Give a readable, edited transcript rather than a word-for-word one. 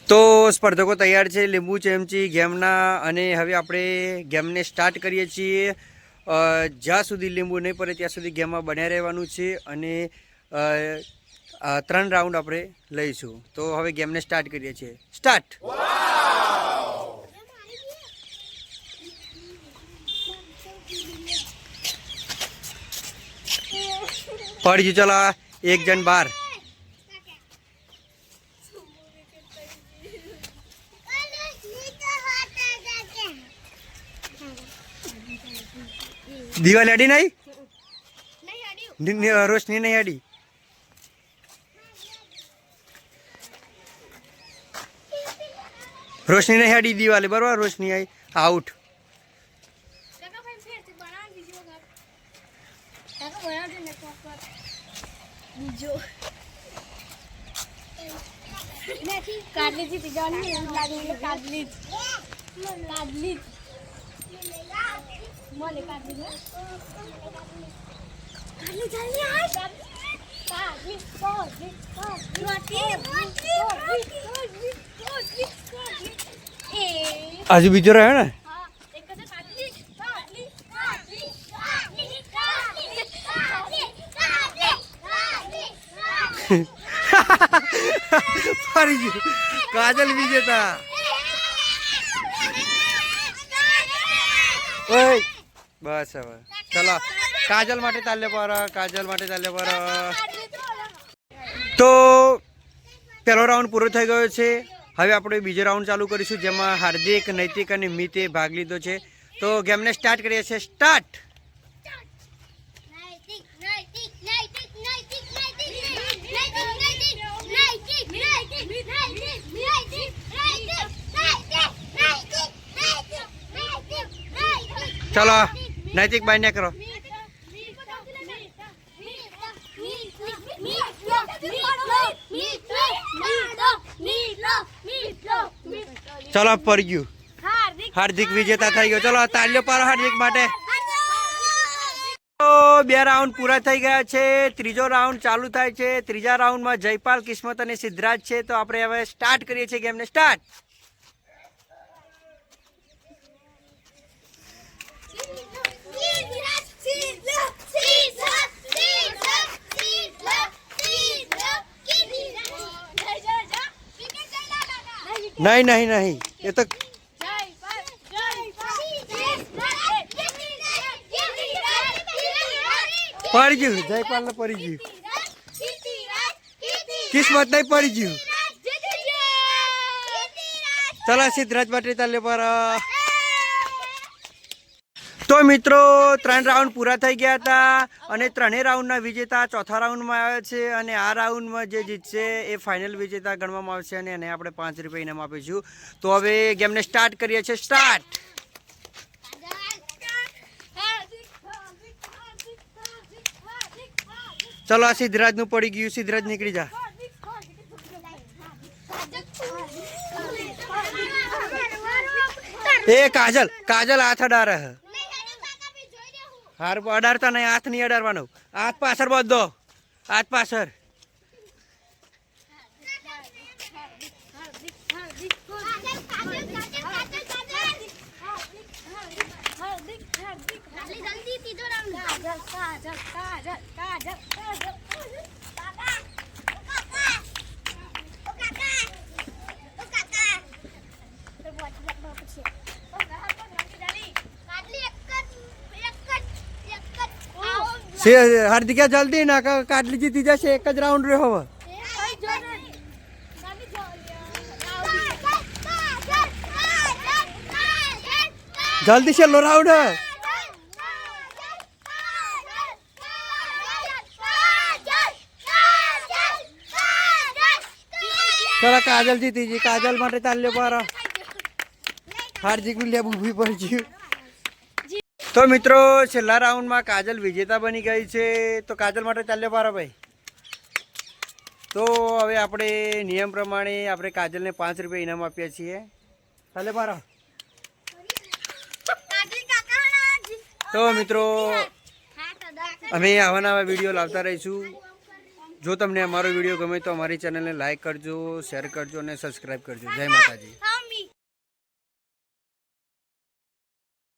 તો સ્પર્ધકો તૈયાર છે લીંબુ ચમચી ગેમના અને હવે આપણે ગેમને સ્ટાર્ટ કરીએ છીએ। જ્યાં સુધી લીંબુ નહીં પડે ત્યાં સુધી ગેમમાં બન્યા રહેવાનું છે અને 3 રાઉન્ડ આપણે લઈશું। તો હવે ગેમને સ્ટાર્ટ કરીએ છીએ। સ્ટાર્ટ। પડી ગયું, ચલો એક જણ બહાર। दीवाल अड़ी नहीं रोशनी नहीं अड़ी। रोशनी नहीं अड़ी दीवाले बराबर रोशनी आई आउट। आज बीजो रहे ना काजल विजेता। बस હવે ચલો કાજલ માટે તાલ્ય પર કાજલ માટે તાલ્ય પર। તો પહેલો રાઉન્ડ પૂરો થઈ ગયો છે। હવે આપણે બીજો રાઉન્ડ ચાલુ કરીશું જેમાં હાર્દિક, નૈતિક અને મિતે ભાગ લીધો છે। તો ગેમને સ્ટાર્ટ કરીએ છીએ। સ્ટાર્ટ। चलो नैतिक भाई ने करो। चलो पर गयु हार्दिक विजेता थई गयो। चलो तालियों पर हार्दिक माटे। तो 2 राउंड पूरा थई गया छे। त्रीजो राउंड चालू थाय छे। त्रीजा राउंड में जयपाल, किस्मत अने सिद्धराज छे। तो आपणे हवे स्टार्ट करीए छे गेम ने। स्टार्ट। नहीं नहीं नहीं ये तो पड़ गयु। जयपाल ने पड़ी गयु। किस्मत नहीं पड़ी गयु। चलो सिद्धराज माटे ताली पर। तो मित्रों 3 राउंड पूरा थई गया था અને 3 રાઉન્ડના વિજેતા ચોથા રાઉન્ડમાં આવ્યા છે અને આ રાઉન્ડમાં જે જીતશે એ ફાઇનલ વિજેતા ગણવામાં આવશે અને એને આપણે 5 રૂપિયા ઇનામ આપીશું। તો હવે ગેમને સ્ટાર્ટ કરીએ છીએ। સ્ટાર્ટ। ચલો આ સિદ્ધરાજનું પડી ગયું। સિદ્ધરાજ નીકળી જા। એ કાજલ કાજલ હાથ અડારે હે। हार अडारता नहीं, हाथ नहीं अडारवानो। हाथ पाछळ बंधो, हाथ पाछळ। हार्दिक जल्दी ना काटली जीती जैसे एक राउंड रे हो। जल्दी से लो राउंड है। चलो काजल जीती जी। काजल माटे ताल्यो पर। हार्दिक ने ऊभी पड़ी जी। तो मित्रों छेल्ला राउंड में काजल विजेता बनी गई है। तो काजल माटे चाल्यो पारो भाई। तो हवे आपणे नियम प्रमाणे आपणे काजल ने 5 रुपया इनाम आप्या छीए। चाल्यो पारो। तो मित्रों अमे आवा नवा विडियो लावता रहीशुं। જો તમને અમારો વિડીયો ગમે તો અમારી ચેનલને લાઈક કરજો, શેર કરજો અને સબસ્ક્રાઈબ કરજો. જય માતાજી.